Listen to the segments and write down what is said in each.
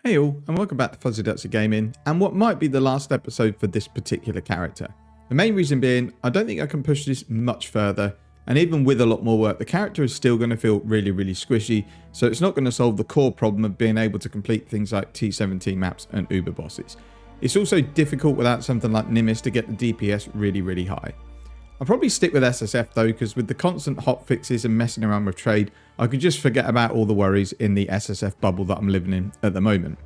Hey all, and welcome back to Fuzzy Ducks of Gaming, and what might be the last episode for this particular character. The main reason being, I don't think I can push this much further, and even with a lot more work, the character is still going to feel really squishy, so it's not going to solve the core problem of being able to complete things like T17 maps and Uber bosses. It's also difficult without something like Nimbus to get the DPS really high. I'll probably stick with SSF though, because with the constant hotfixes and messing around with trade, I could just forget about all the worries in the SSF bubble that I'm living in at the moment.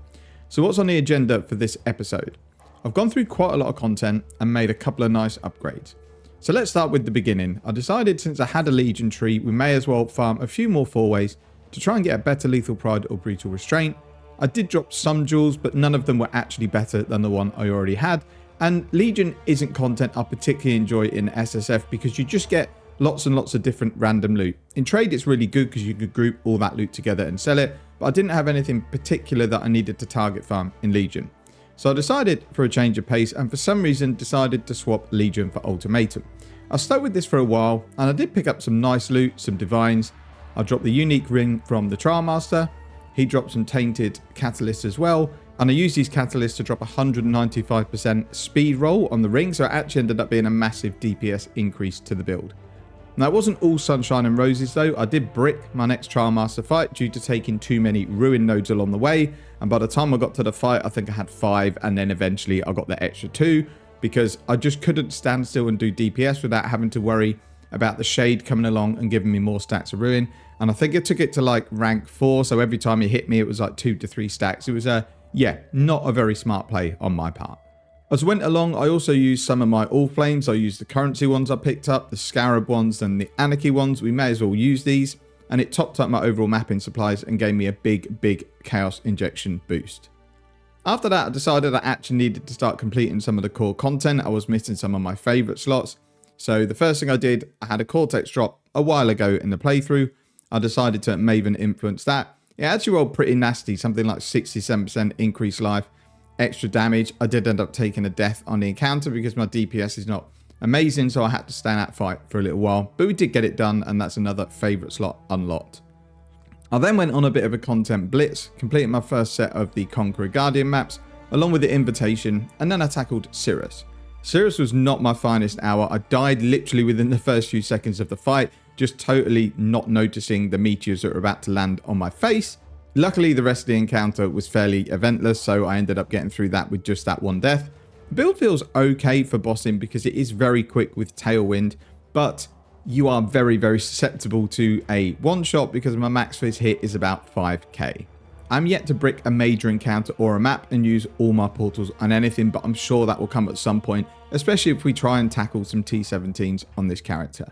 So what's on the agenda for this episode? I've gone through quite a lot of content and made a couple of nice upgrades. So let's start with the beginning. I decided since I had a Legion tree, we may as well farm a few more 4-ways to try and get a better Lethal Pride or Brutal Restraint. I did drop some jewels, but none of them were actually better than the one I already had. And Legion isn't content I particularly enjoy in SSF because you just get lots and lots of different random loot. In trade it's really good because you could group all that loot together and sell it, but I didn't have anything particular that I needed to target farm in Legion. So I decided for a change of pace and for some reason decided to swap Legion for Ultimatum. I stuck with this for a while and I did pick up some nice loot, some divines. I dropped the unique ring from the Trial Master. He dropped some tainted catalysts as well. And I used these catalysts to drop 195% speed roll on the ring, so it actually ended up being a massive DPS increase to the build. Now, it wasn't all sunshine and roses though. I did brick my next Trial Master fight due to taking too many ruin nodes along the way, and by the time I got to the fight, I think I had 5, and then eventually I got the extra 2, because I just couldn't stand still and do DPS without having to worry about the shade coming along and giving me more stacks of ruin. And I think it took it to like rank 4, so every time he hit me, it was like 2 to 3 stacks. It was not a very smart play on my part. As I went along, I also used some of my Allflames. I used the currency ones I picked up, the Scarab ones, and the Anarchy ones. We may as well use these. And it topped up my overall mapping supplies and gave me a big Chaos Injection boost. After that, I decided I actually needed to start completing some of the core content. I was missing some of my favourite slots. So the first thing I did, I had a Cortex drop a while ago in the playthrough. I decided to Maven influence that. It actually rolled pretty nasty, something like 67% increased life, extra damage. I did end up taking a death on the encounter because my DPS is not amazing, so I had to stand that fight for a little while. But we did get it done, and that's another favourite slot unlocked. I then went on a bit of a content blitz, completing my first set of the Conqueror Guardian maps, along with the Invitation, and then I tackled Cirrus. Cirrus was not my finest hour. I died literally within the first few seconds of the fight, just totally not noticing the meteors that were about to land on my face. Luckily, the rest of the encounter was fairly eventless, so I ended up getting through that with just that one death. The build feels okay for bossing because it is very quick with Tailwind, but you are very susceptible to a one-shot because my max for his hit is about 5k. I'm yet to brick a major encounter or a map and use all my portals on anything, but I'm sure that will come at some point, especially if we try and tackle some T17s on this character.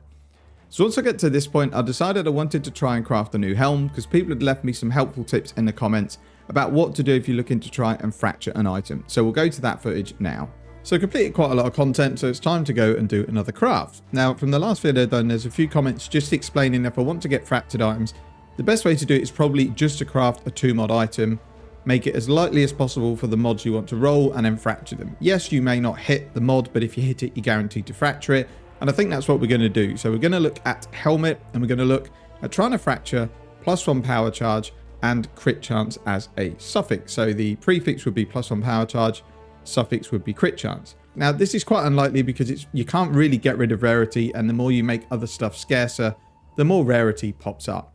So once I get to this point, I decided I wanted to try and craft a new helm because people had left me some helpful tips in the comments about what to do if you're looking to try and fracture an item. So we'll go to that footage now. So I completed quite a lot of content, so it's time to go and do another craft. Now, from the last video done, there's a few comments just explaining if I want to get fractured items, the best way to do it is probably just to craft a 2-mod item, make it as lightly as possible for the mods you want to roll, and then fracture them. Yes, you may not hit the mod, but if you hit it, you're guaranteed to fracture it. And I think that's what we're going to do. So we're going to look at helmet, and we're going to look at trying to fracture, +1 power charge, and crit chance as a suffix. So the prefix would be +1 power charge, suffix would be crit chance. Now this is quite unlikely because you can't really get rid of rarity, and the more you make other stuff scarcer, the more rarity pops up.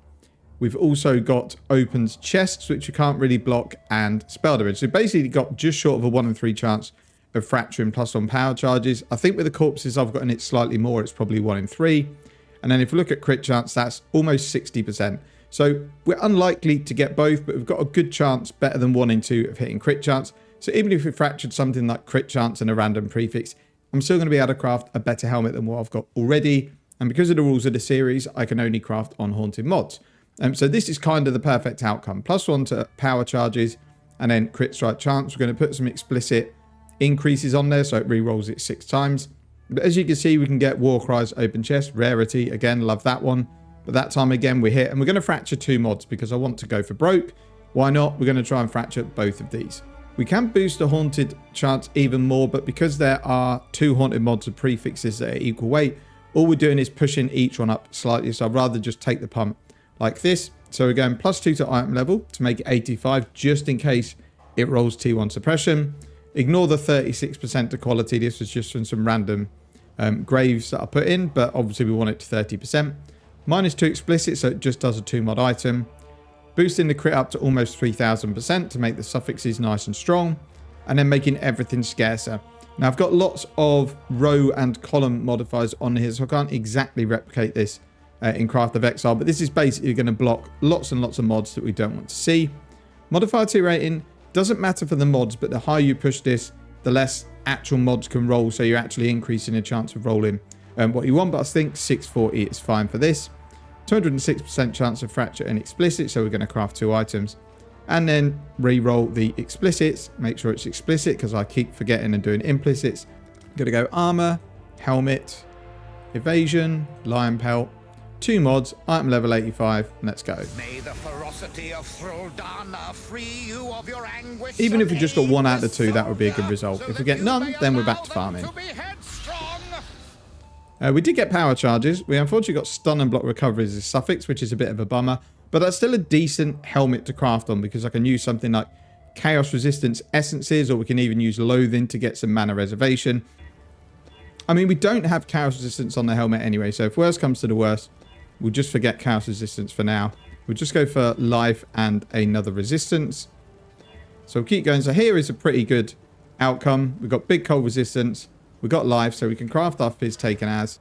We've also got opens chests, which you can't really block, and spell damage. So basically got just short of a 1 in 3 chance of fracturing +1 power charges. I think with the corpses I've gotten it slightly more, it's probably 1 in 3. And then if we look at crit chance, that's almost 60%. So we're unlikely to get both, but we've got a good chance, better than 1 in 2 of hitting crit chance. So even if we fractured something like crit chance and a random prefix, I'm still going to be able to craft a better helmet than what I've got already. And because of the rules of the series, I can only craft on haunted mods. So this is kind of the perfect outcome. +1 to power charges and then crit strike chance. We're going to put some explicit increases on there, so it re-rolls it 6 times. But as you can see, we can get Warcry's open chest, rarity, again, love that one. But that time again, we hit, and we're going to fracture 2 mods because I want to go for broke. Why not? We're going to try and fracture both of these. We can boost the haunted chance even more, but because there are 2 haunted mods of prefixes that are equal weight, all we're doing is pushing each one up slightly. So I'd rather just take the pump like this. So we're going +2 to item level to make it 85, just in case it rolls T1 suppression. Ignore the 36% to quality. This was just from some random graves that I put in, but obviously we want it to 30%. -2 explicit, so it just does a 2 mod item. Boosting the crit up to almost 3000% to make the suffixes nice and strong, and then making everything scarcer. Now I've got lots of row and column modifiers on here, so I can't exactly replicate this in Craft of Exile, but this is basically going to block lots and lots of mods that we don't want to see. Modifier 2 rating doesn't matter for the mods, but the higher you push this, the less actual mods can roll, so you're actually increasing the chance of rolling what you want. But I think 640 is fine for this. 206% chance of fracture and explicit, so we're going to craft 2 items. And then re-roll the explicits. Make sure it's explicit because I keep forgetting and doing implicits. I'm going to go armor, helmet, evasion, lion pelt, 2 mods, item level 85, and let's go. May the ferocity of Thraldana free you of your anguish. Even if we just got 1 out of 2, that would be a good result. If we get none, then we're back to farming. We did get power charges. We unfortunately got stun and block recovery as a suffix, which is a bit of a bummer. But that's still a decent helmet to craft on because I can use something like chaos resistance essences, or we can even use loathing to get some mana reservation. I mean, we don't have chaos resistance on the helmet anyway, so if worst comes to the worst, we'll just forget chaos resistance for now. We'll just go for life and another resistance. So we'll keep going. So here is a pretty good outcome. We've got big cold resistance. We've got life, so we can craft our fizz taken as.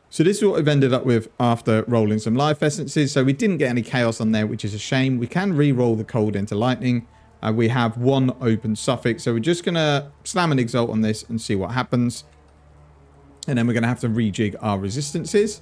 So this is what we've ended up with after rolling some life essences. So we didn't get any chaos on there, which is a shame. We can re-roll the cold into lightning. We have 1 open suffix. So we're just going to slam an exalt on this and see what happens. And then we're going to have to rejig our resistances.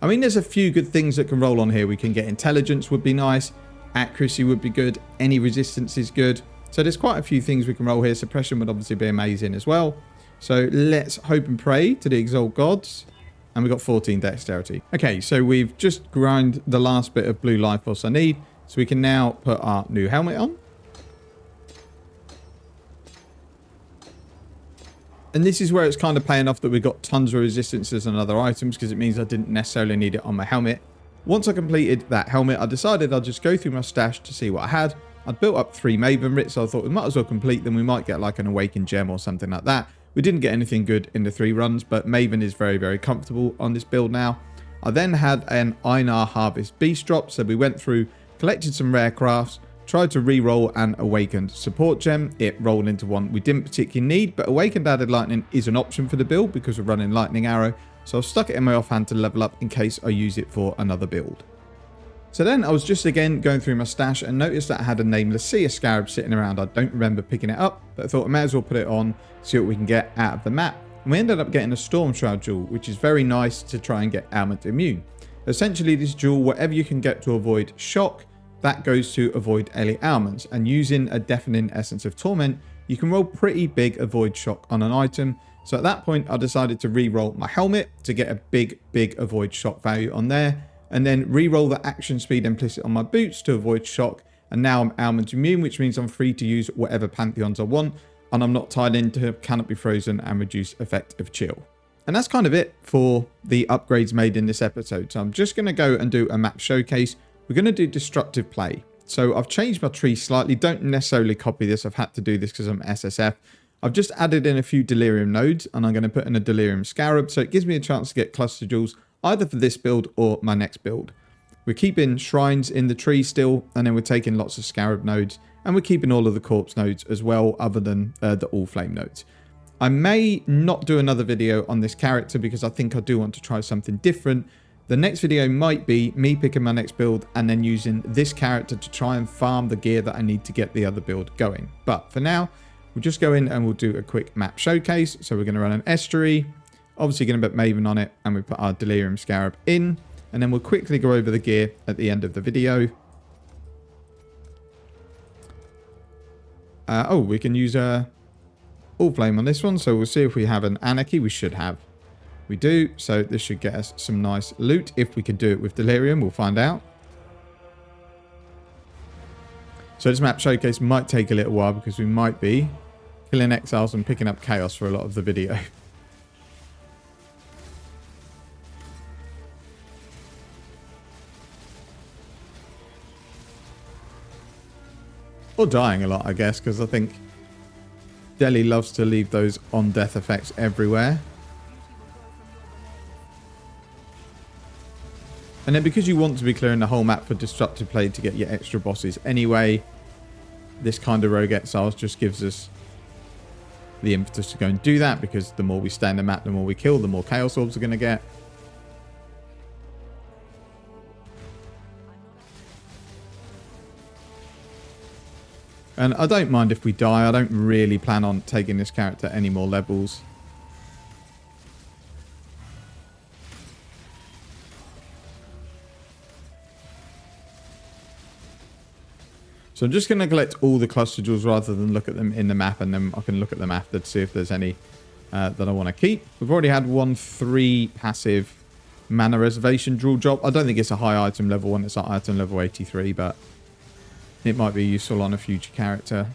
I mean, there's a few good things that can roll on here. We can get intelligence would be nice. Accuracy would be good. Any resistance is good. So there's quite a few things we can roll here. Suppression would obviously be amazing as well. So let's hope and pray to the Exalt gods. And we've got 14 dexterity. Okay, so we've just grind the last bit of blue life force I need. So we can now put our new helmet on. And this is where it's kind of paying off that we've got tons of resistances and other items, because it means I didn't necessarily need it on my helmet. Once I completed that helmet, I decided I'd just go through my stash to see what I had. I'd built up 3 Maven writs, so I thought we might as well complete them. We might get like an Awakened Gem or something like that. We didn't get anything good in the 3 runs, but Maven is very, very comfortable on this build now. I then had an Einar Harvest Beast drop, so we went through, collected some rare crafts, tried to re-roll an Awakened Support Gem. It rolled into one we didn't particularly need, but Awakened Added Lightning is an option for the build because we're running Lightning Arrow, so I've stuck it in my offhand to level up in case I use it for another build. So then I was just again going through my stash and noticed that I had a Nameless Seer Scarab sitting around. I don't remember picking it up, but I thought I may as well put it on, see what we can get out of the map. And we ended up getting a Storm Shroud Jewel, which is very nice to try and get Ailment Immune. Essentially, this jewel, whatever you can get to avoid shock, that goes to avoid Elite Ailments. And using a Deafening Essence of Torment, you can roll pretty big avoid shock on an item. So at that point, I decided to re-roll my helmet to get a big avoid shock value on there. And then re-roll the action speed implicit on my boots to avoid shock. And now I'm Ailment Immune, which means I'm free to use whatever Pantheons I want. And I'm not tied into Cannot Be Frozen and Reduce Effect of Chill. And that's kind of it for the upgrades made in this episode. So I'm just going to go and do a map showcase. We're going to do Destructive Play. So I've changed my tree slightly. Don't necessarily copy this. I've had to do this because I'm SSF. I've just added in a few Delirium nodes. And I'm going to put in a Delirium Scarab. So it gives me a chance to get Cluster Jewels either for this build or my next build. We're keeping shrines in the tree still, and then we're taking lots of Scarab nodes, and we're keeping all of the corpse nodes as well, other than the Allflame nodes. I may not do another video on this character because I think I do want to try something different. The next video might be me picking my next build and then using this character to try and farm the gear that I need to get the other build going. But for now, we'll just go in and we'll do a quick map showcase. So we're going to run an estuary. Obviously going to put Maven on it, and we put our Delirium Scarab in, and then we'll quickly go over the gear at the end of the video. We can use Allflame on this one, so we'll see if we have an Anarchy. We should have. We do, so this should get us some nice loot. If we can do it with Delirium, we'll find out. So this map showcase might take a little while because we might be killing exiles and picking up chaos for a lot of the video. Or dying a lot, I guess, because I think Deli loves to leave those on-death effects everywhere. And then because you want to be clearing the whole map for Destructive Blade to get your extra bosses anyway, this kind of Rogue Exiles just gives us the impetus to go and do that, because the more we stay in the map, the more we kill, the more Chaos Orbs are going to get. And I don't mind if we die. I don't really plan on taking this character any more levels. So I'm just going to collect all the cluster jewels rather than look at them in the map, and then I can look at them after to see if there's any that I want to keep. We've already had 1-3 passive mana reservation jewel job. I don't think it's a high item level one. It's at item level 83, but it might be useful on a future character.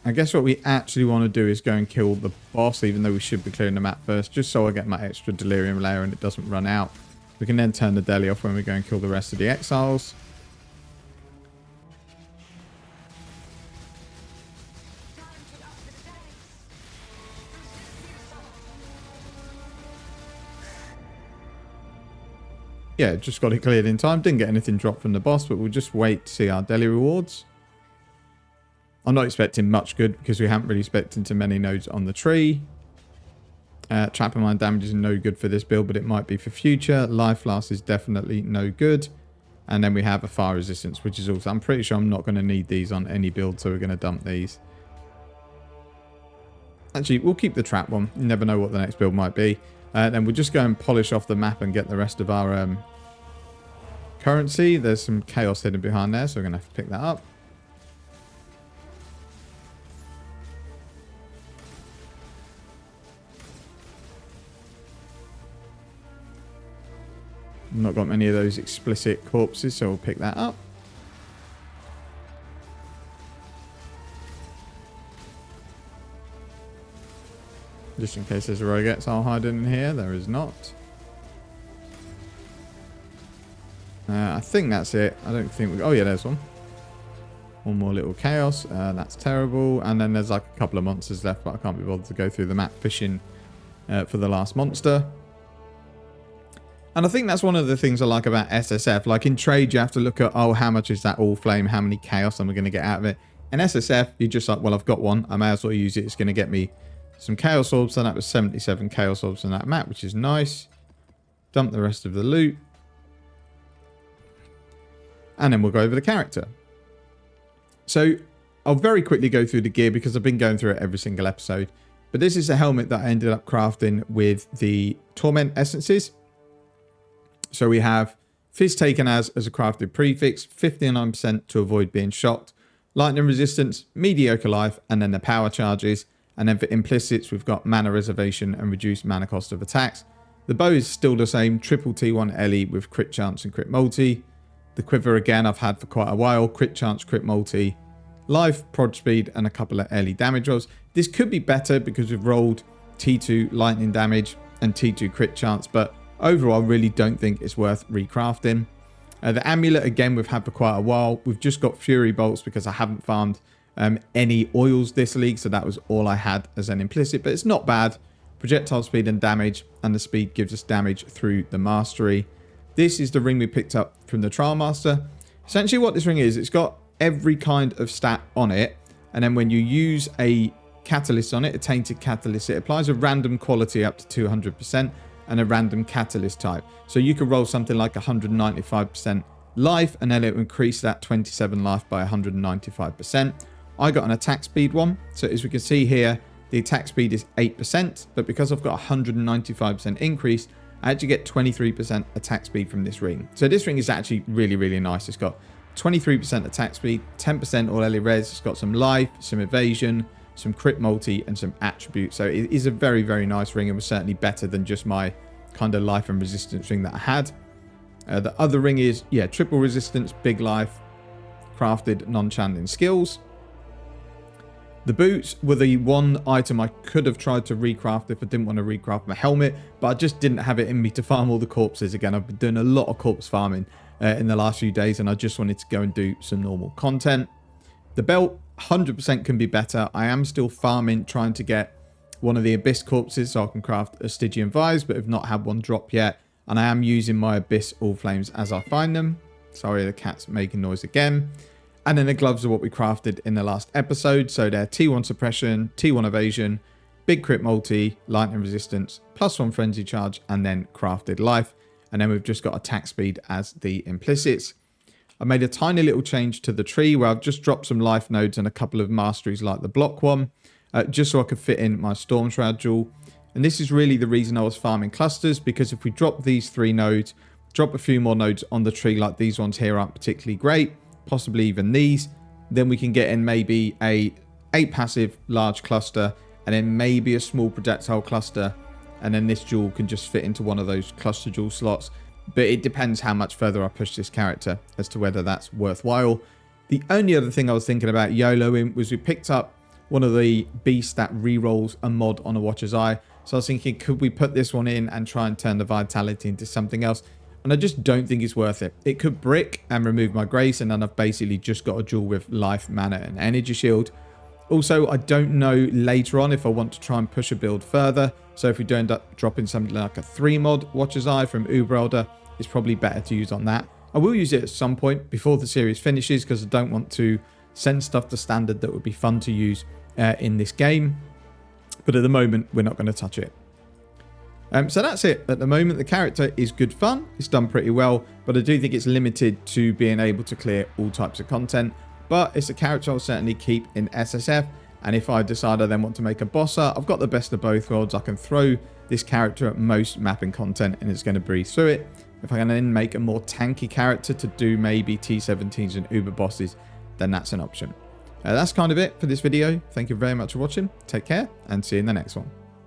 I guess what we actually want to do is go and kill the boss, even though we should be clearing the map first, just so I get my extra delirium layer and it doesn't run out. We can then turn the deli off when we go and kill the rest of the exiles. Yeah, just got it cleared in time. Didn't get anything dropped from the boss, but we'll just wait to see our deli rewards. I'm not expecting much good because we haven't really spec'd into many nodes on the tree. Trap and Mine damage is no good for this build, but it might be for future. Life Last is definitely no good. And then we have a Fire Resistance, which is also... I'm pretty sure I'm not going to need these on any build, so we're going to dump these. Actually, we'll keep the Trap one. You never know what the next build might be. Then we'll just go and polish off the map and get the rest of our currency. There's some Chaos hidden behind there, so we're going to have to pick that up. Not got many of those explicit corpses, so we'll pick that up. Just in case there's a Rogue Exile hiding in here. There is not. I think that's it. I don't think we... Oh, yeah, there's one. One more little Chaos. That's terrible. And then there's like a couple of monsters left, but I can't be bothered to go through the map fishing for the last monster. And I think that's one of the things I like about SSF. Like in trade, you have to look at, oh, how much is that Allflame? How many Chaos am I going to get out of it? In SSF, you're just like, well, I've got one. I may as well use it. It's going to get me some Chaos Orbs. So that was 77 Chaos Orbs on that map, which is nice. Dump the rest of the loot. And then we'll go over the character. So I'll very quickly go through the gear because I've been going through it every single episode. But this is the helmet that I ended up crafting with the Torment Essences. So we have Fizz taken as a crafted prefix, 59% to avoid being shocked, lightning resistance, mediocre life, and then the power charges. And then for implicits, we've got mana reservation and reduced mana cost of attacks. The bow is still the same, triple T1 LE with crit chance and crit multi. The quiver again I've had for quite a while, crit chance, crit multi, life, prod speed, and a couple of LE damage rolls. This could be better because we've rolled T2 lightning damage and T2 crit chance, but overall, I really don't think it's worth recrafting. The amulet, again, we've had for quite a while. We've just got Fury Bolts because I haven't farmed any oils this league, so that was all I had as an implicit, but it's not bad. Projectile speed and damage, and the speed gives us damage through the mastery. This is the ring we picked up from the Trial Master. Essentially what this ring is, it's got every kind of stat on it, and then when you use a catalyst on it, a tainted catalyst, it applies a random quality up to 200%. And a random catalyst type. So you could roll something like 195% life, and then it will increase that 27 life by 195%. I got an attack speed one. So as we can see here, the attack speed is 8%, but because I've got 195% increase, I actually get 23% attack speed from this ring. So this ring is actually really, really nice. It's got 23% attack speed, 10% all LE res. It's got some life, some evasion, some crit multi, and some attributes. So it is a very, very nice ring, and was certainly better than just my kind of life and resistance ring that I had. The other ring is, yeah, triple resistance, big life, crafted non-channeling skills. The boots were the one item I could have tried to recraft if I didn't want to recraft my helmet, but I just didn't have it in me to farm all the corpses again. I've been doing a lot of corpse farming in the last few days, and I just wanted to go and do some normal content. The belt 100% can be better. I am still farming, trying to get one of the Abyss corpses so I can craft a Stygian Vise, but have not had one drop yet. And I am using my Abyss Allflames as I find them. Sorry, the cat's making noise again. And then the gloves are what we crafted in the last episode. So they're T1 Suppression, T1 Evasion, Big Crit Multi, Lightning Resistance, +1 Frenzy Charge, and then Crafted Life. And then we've just got attack speed as the implicits. I made a tiny little change to the tree where I've just dropped some life nodes and a couple of masteries like the block one, just so I could fit in my Storm Shroud Jewel. And this is really the reason I was farming clusters, because if we drop these 3 nodes, drop a few more nodes on the tree like these ones here aren't particularly great, possibly even these, then we can get in maybe a passive large cluster and then maybe a small projectile cluster, and then this jewel can just fit into one of those cluster jewel slots. But it depends how much further I push this character as to whether that's worthwhile. The only other thing I was thinking about YOLOing was we picked up one of the beasts that rerolls a mod on a Watcher's Eye. So I was thinking, could we put this one in and try and turn the vitality into something else? And I just don't think it's worth it. It could brick and remove my grace, and then I've basically just got a jewel with life, mana, and energy shield. Also, I don't know later on if I want to try and push a build further. So if we do end up dropping something like a 3 mod Watcher's Eye from Uberelder, it's probably better to use on that. I will use it at some point before the series finishes, because I don't want to send stuff to standard that would be fun to use in this game. But at the moment, we're not going to touch it. So that's it. At the moment, the character is good fun. It's done pretty well, but I do think it's limited to being able to clear all types of content. But it's a character I'll certainly keep in SSF. And if I decide I then want to make a bosser, I've got the best of both worlds. I can throw this character at most mapping content and it's going to breeze through it. If I can then make a more tanky character to do maybe T17s and Uber bosses, then that's an option. That's kind of it for this video. Thank you very much for watching. Take care and see you in the next one.